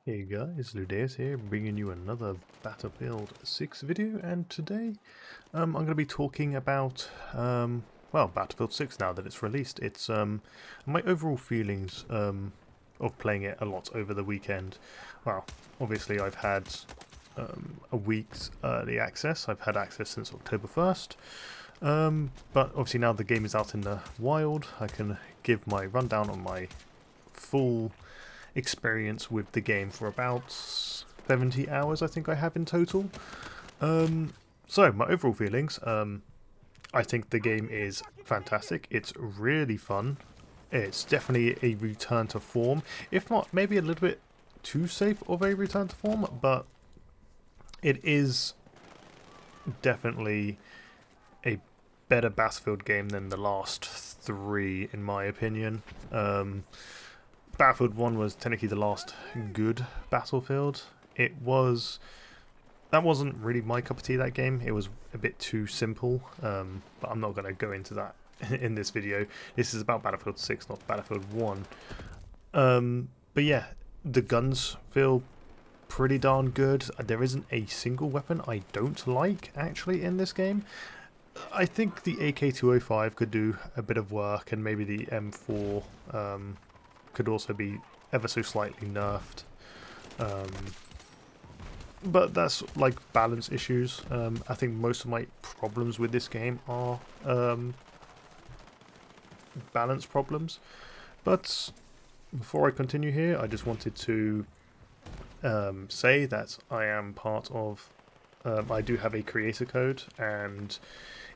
Hey guys, Ludaeus here, bringing you another Battlefield 6 video, and today I'm going to be talking about, well, Battlefield 6 now that it's released. It's my overall feelings of playing it a lot over the weekend. Well, obviously I've had a week's early access. I've had access since October 1st, but obviously now the game is out in the wild, I can give my rundown on my full experience with the game for about 70 hours I think I have in total. So my overall feelings, I think the game is fantastic. It's really fun. It's definitely a return to form, if not maybe a little bit too safe of a return to form, but it is definitely a better Battlefield game than the last three in my opinion. Battlefield 1 was technically the last good Battlefield. That wasn't really my cup of tea, that game. It was a bit too simple, but I'm not going to go into that in this video. This is about Battlefield 6, not Battlefield 1. But yeah, the guns feel pretty darn good. There isn't a single weapon I don't like, actually, in this game. I think the AK-205 could do a bit of work, and maybe the M4 could also be ever so slightly nerfed. But that's like balance issues. I think most of my problems with this game are balance problems. But before I continue here, I just wanted to say that I am part of I do have a creator code, and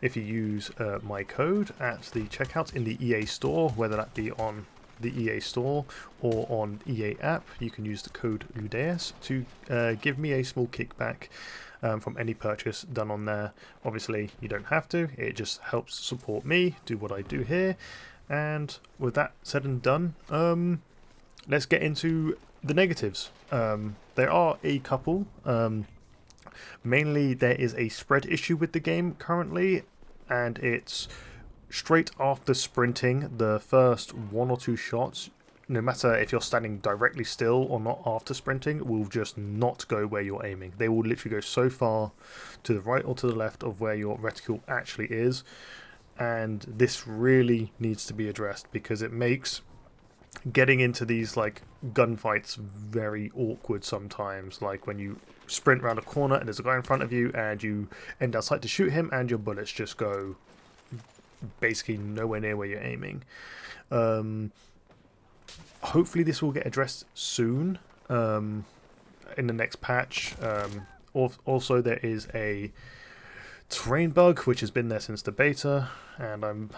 if you use my code at the checkout in the EA store, whether that be on the EA store or on EA app, you can use the code Ludaeus to give me a small kickback from any purchase done on there. Obviously you don't have to, it just helps support me do what I do here. And with that said and done, let's get into the negatives. There are a couple. Mainly there is a spread issue with the game currently, and it's straight after sprinting, the first one or two shots, no matter if you're standing directly still or not after sprinting, will just not go where you're aiming. They will literally go so far to the right or to the left of where your reticle actually is, and this really needs to be addressed because it makes getting into these like gunfights very awkward sometimes. Like when you sprint around a corner and there's a guy in front of you and you end outside to shoot him and your bullets just go basically nowhere near where you're aiming. Hopefully this will get addressed soon in the next patch. Also there is a terrain bug which has been there since the beta, and I'm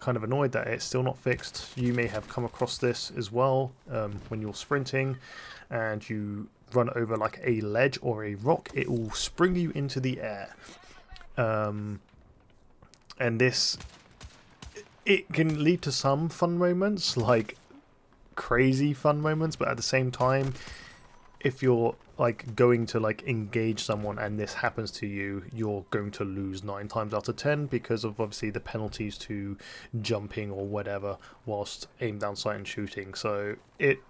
kind of annoyed that it's still not fixed. You may have come across this as well when you're sprinting and you run over like a ledge or a rock, it will spring you into the air. And this, it can lead to some fun moments, like crazy fun moments, but at the same time, if you're like going to like engage someone and this happens to you, you're going to lose 9 times out of 10 because of obviously the penalties to jumping or whatever whilst aim down sight and shooting. So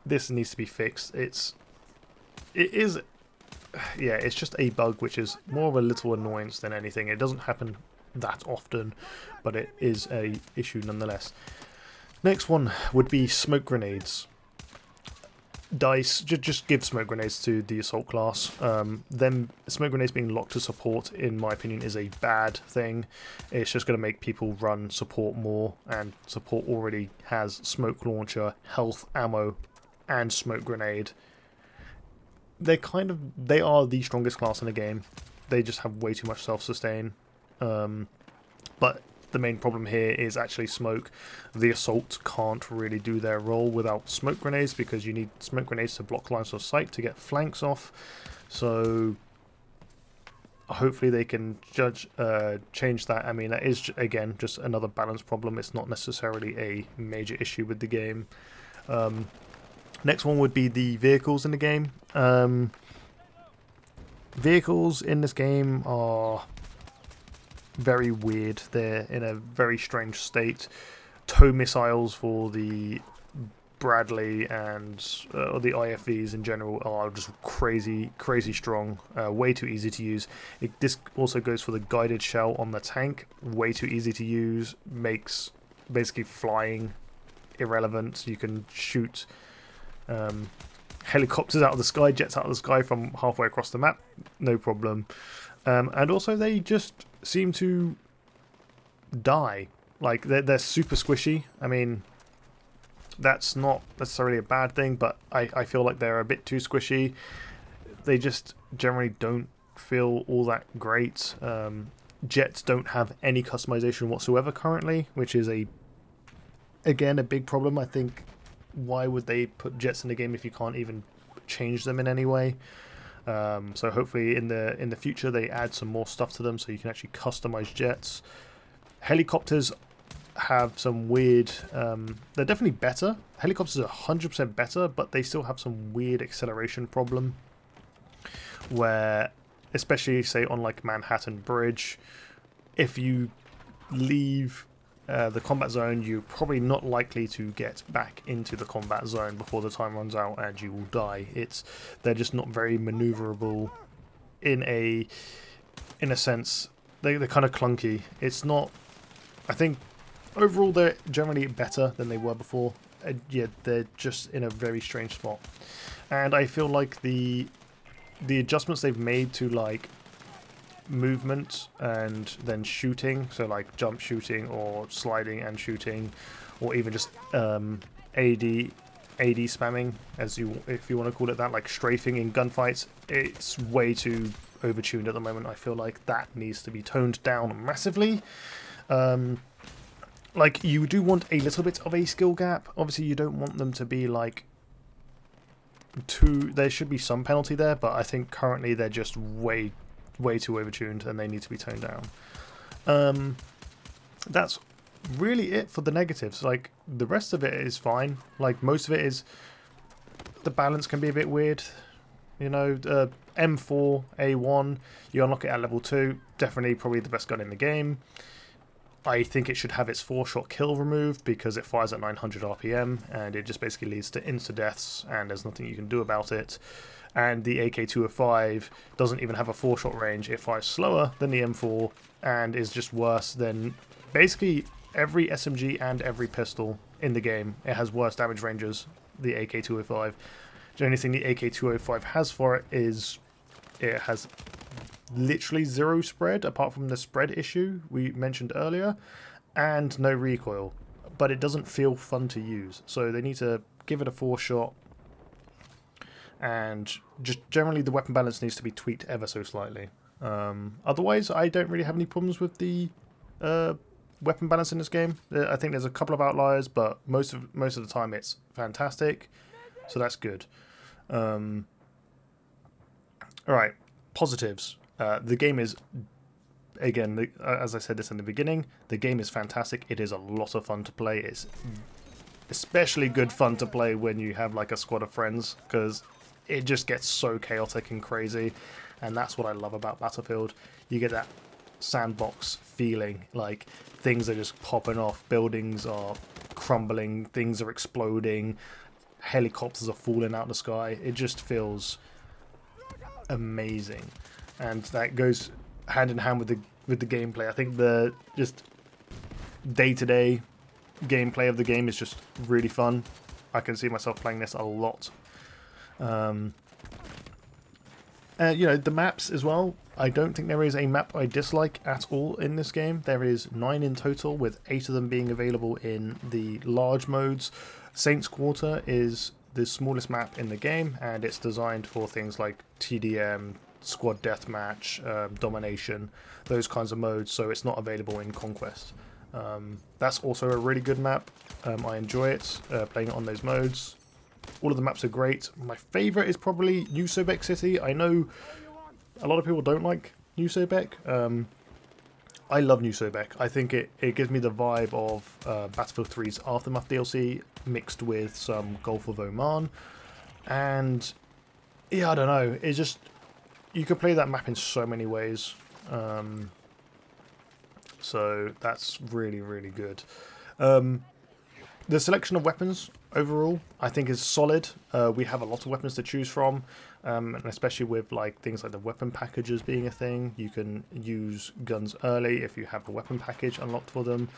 this needs to be fixed. It's just a bug which is more of a little annoyance than anything. It doesn't happen that often, but it is a issue nonetheless. Next one would be smoke grenades. DICE just give smoke grenades to the assault class. Them smoke grenades being locked to support, in my opinion, is a bad thing. It's just going to make people run support more, and support already has smoke launcher, health, ammo, and smoke grenade. They are the strongest class in the game. They just have way too much self-sustain. But the main problem here is actually smoke. The assault can't really do their role without smoke grenades because you need smoke grenades to block lines of sight to get flanks off. So hopefully they can change that. I mean, that is again just another balance problem. It's not necessarily a major issue with the game. Next one would be the vehicles in the game. Vehicles in this game are very weird. They're in a very strange state. Tow missiles for the Bradley and or the IFVs in general are just crazy strong, way too easy to use. This also goes for the guided shell on the tank, way too easy to use, makes basically flying irrelevant. You can shoot helicopters out of the sky, jets out of the sky from halfway across the map, no problem. And also they just seem to die. Like, they're super squishy. I mean, that's not necessarily a bad thing, but I feel like they're a bit too squishy. They just generally don't feel all that great. Jets don't have any customization whatsoever currently, which is again a big problem. I think, why would they put jets in the game if you can't even change them in any way? So hopefully in the future they add some more stuff to them so you can actually customize jets. Helicopters have some weird, they're definitely better. Helicopters are 100% better, but they still have some weird acceleration problem where, especially say on like Manhattan Bridge, if you leave the combat zone, you're probably not likely to get back into the combat zone before the time runs out, and you will die. They're just not very maneuverable in a sense. They're kind of clunky. It's not, I think overall they're generally better than they were before. Yeah, they're just in a very strange spot, and I feel like the adjustments they've made to like movement and then shooting, so like jump shooting or sliding and shooting, or even just AD spamming, if you want to call it that, like strafing in gunfights, it's way too overtuned at the moment. I feel like that needs to be toned down massively. Like, you do want a little bit of a skill gap. Obviously you don't want them to be like there should be some penalty there, but I think currently they're just way too overtuned and they need to be toned down. That's really it for the negatives. Like, the rest of it is fine. Like, most of it is, the balance can be a bit weird, you know. M4 A1, you unlock it at level 2, definitely probably the best gun in the game. I think it should have its 4-shot kill removed because it fires at 900 RPM and it just basically leads to insta-deaths and there's nothing you can do about it. And the AK-205 doesn't even have a 4-shot range. It fires slower than the M4 and is just worse than basically every SMG and every pistol in the game. It has worse damage ranges, the AK-205. The only thing the AK-205 has for it is it has literally 0 spread, apart from the spread issue we mentioned earlier, and no recoil. But it doesn't feel fun to use, so they need to give it a 4-shot. And just generally the weapon balance needs to be tweaked ever so slightly. Otherwise, I don't really have any problems with the weapon balance in this game. I think there's a couple of outliers, but most of the time it's fantastic, so that's good. Alright, positives. The game is, again, as I said this in the beginning, the game is fantastic. It is a lot of fun to play. It's especially good fun to play when you have like a squad of friends, because it just gets so chaotic and crazy, and that's what I love about Battlefield. You get that sandbox feeling, like things are just popping off, buildings are crumbling, things are exploding, helicopters are falling out of the sky. It just feels amazing, and that goes hand in hand with the gameplay. I think the just day-to-day gameplay of the game is just really fun. I can see myself playing this a lot. You know, the maps as well. I don't think there is a map I dislike at all in this game. There is 9 in total, with 8 of them being available in the large modes. Saints Quarter is the smallest map in the game, and it's designed for things like TDM, squad deathmatch, domination, those kinds of modes, so it's not available in Conquest. That's also a really good map. I enjoy it, playing it on those modes. All of the maps are great. My favourite is probably New Sobek City. I know a lot of people don't like New Sobek. I love New Sobek. I think it gives me the vibe of Battlefield 3's Aftermath DLC mixed with some Gulf of Oman. And yeah, I don't know. It's just, you could play that map in so many ways. So that's really, really good. The selection of weapons overall, I think is solid. We have a lot of weapons to choose from, and especially with like things like the weapon packages being a thing. You can use guns early if you have a weapon package unlocked for them.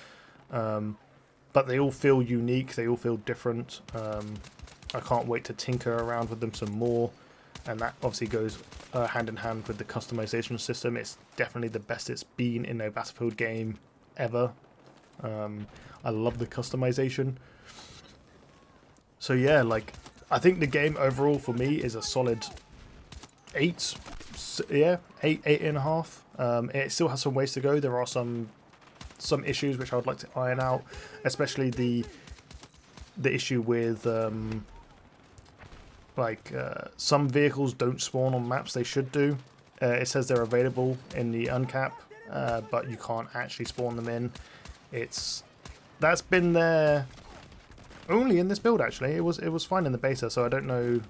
But they all feel unique. They all feel different. I can't wait to tinker around with them some more. And that obviously goes hand in hand with the customization system. It's definitely the best it's been in a Battlefield game ever. I love the customization. So yeah, like, I think the game overall for me is a solid 8. Yeah, 8.5. It still has some ways to go. There are some issues which I would like to iron out, especially the issue with some vehicles don't spawn on maps they should do. It says they're available in the uncap, but you can't actually spawn them in. That's been there only in this build actually. It was fine in the beta, so I don't know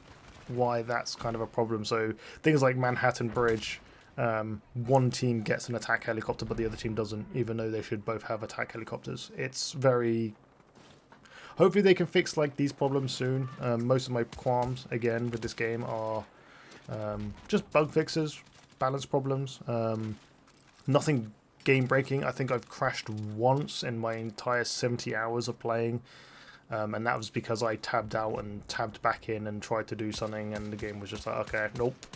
why that's kind of a problem. So things like Manhattan Bridge, one team gets an attack helicopter but the other team doesn't, even though they should both have attack helicopters. It's very... Hopefully they can fix like these problems soon. Most of my qualms again with this game are just bug fixes, balance problems. Nothing game breaking. I think I've crashed once in my entire 70 hours of playing, and that was because I tabbed out and tabbed back in and tried to do something and the game was just like, okay, nope.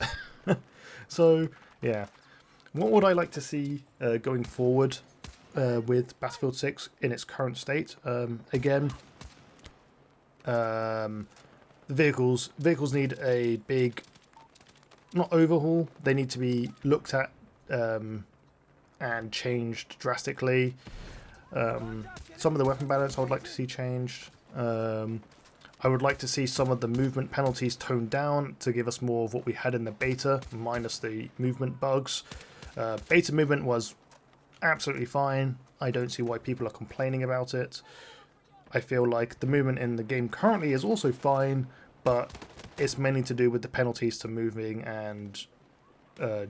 So yeah, what would I like to see going forward with Battlefield 6 in its current state? Again, vehicles need a big, not overhaul, they need to be looked at and changed drastically. Some of the weapon balance I would like to see changed. I would like to see some of the movement penalties toned down to give us more of what we had in the beta, minus the movement bugs. Beta movement was absolutely fine. I don't see why people are complaining about it. I feel like the movement in the game currently is also fine, but it's mainly to do with the penalties to moving and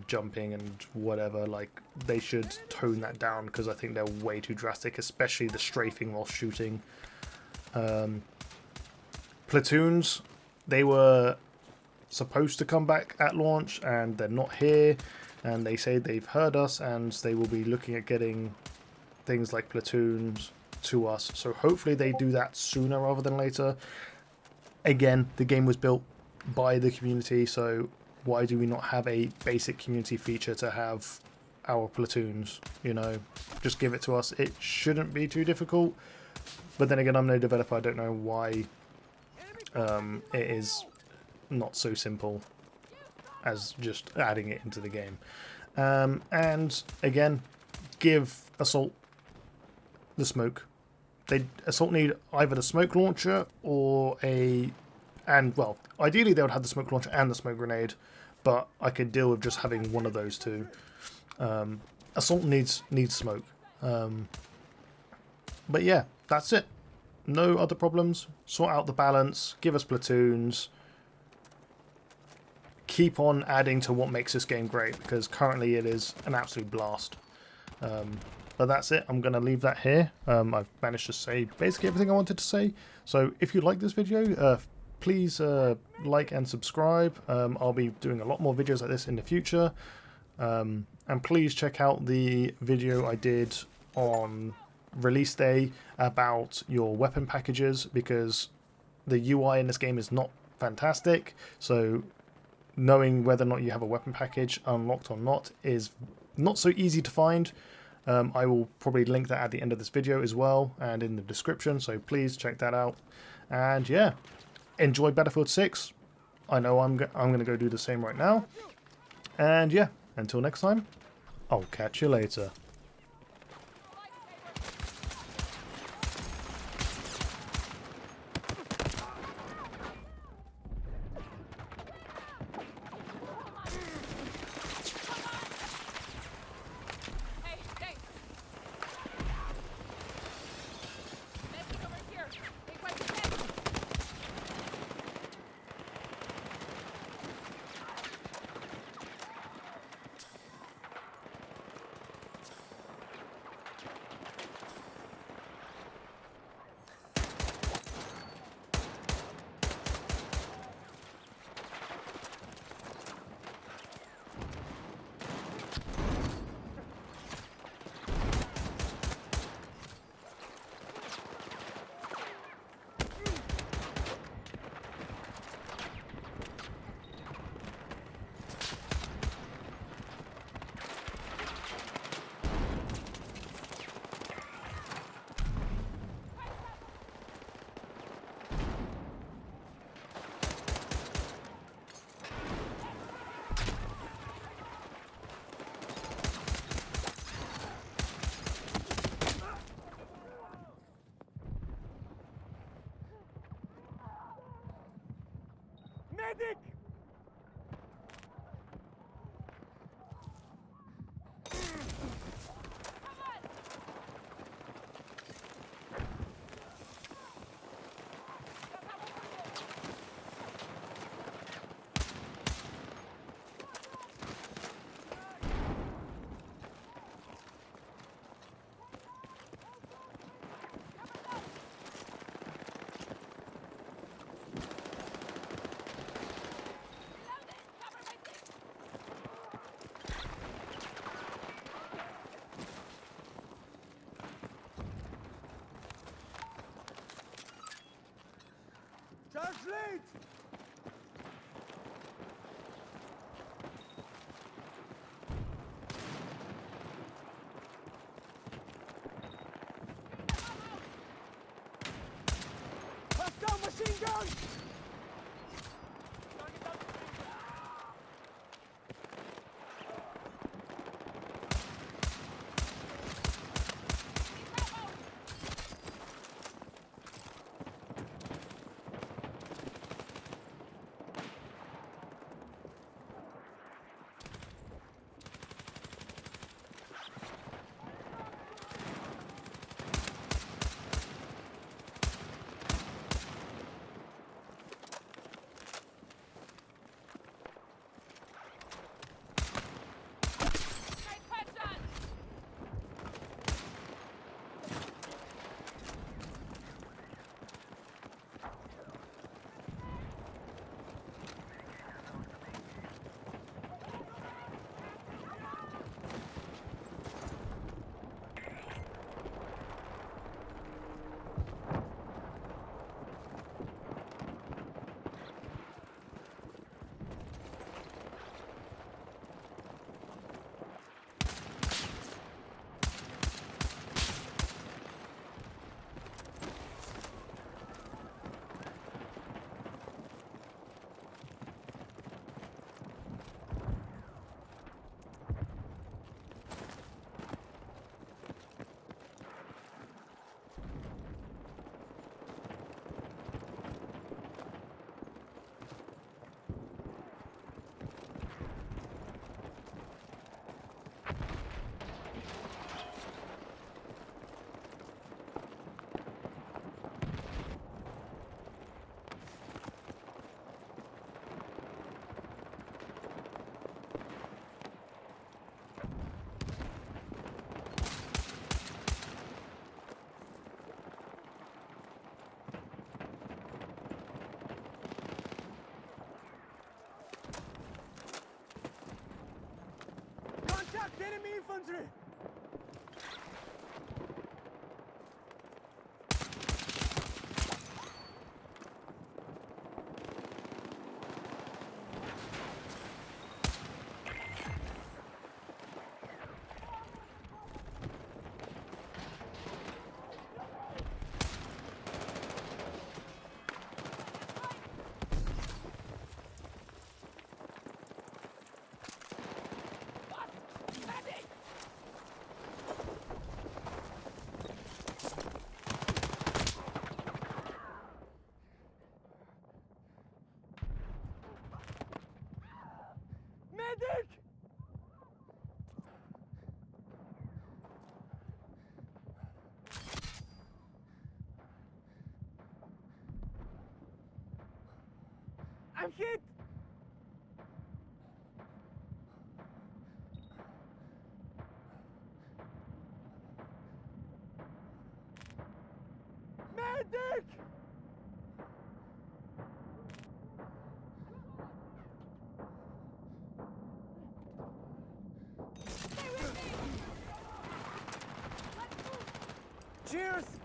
jumping and whatever. Like, they should tone that down because I think they're way too drastic, especially the strafing while shooting. Platoons, they were supposed to come back at launch and they're not here, and they say they've heard us and they will be looking at getting things like platoons to us, so hopefully they do that sooner rather than later. Again, the game was built by the community, so why do we not have a basic community feature to have our platoons? You know, just give it to us. It shouldn't be too difficult, but then again, I'm no developer. I don't know why it is not so simple as just adding it into the game. And again, give Assault the smoke. Assault need either the smoke launcher or well, ideally they would have the smoke launcher and the smoke grenade, but I could deal with just having one of those two. Assault needs smoke. But yeah, that's it. No other problems. Sort out the balance, give us platoons, keep on adding to what makes this game great, because currently it is an absolute blast. But that's it. I'm going to leave that here. I've managed to say basically everything I wanted to say. So if you like this video, please like and subscribe. I'll be doing a lot more videos like this in the future. And please check out the video I did on release day about your weapon packages, because the UI in this game is not fantastic. So knowing whether or not you have a weapon package unlocked or not is not so easy to find. I will probably link that at the end of this video as well and in the description, so please check that out. And yeah, enjoy Battlefield 6. I know I'm going to go do the same right now. And yeah, until next time, I'll catch you later. Charge lead! Hostile machine gun! Contact enemy infantry! Medic! I'm hit! Medic! Cheers!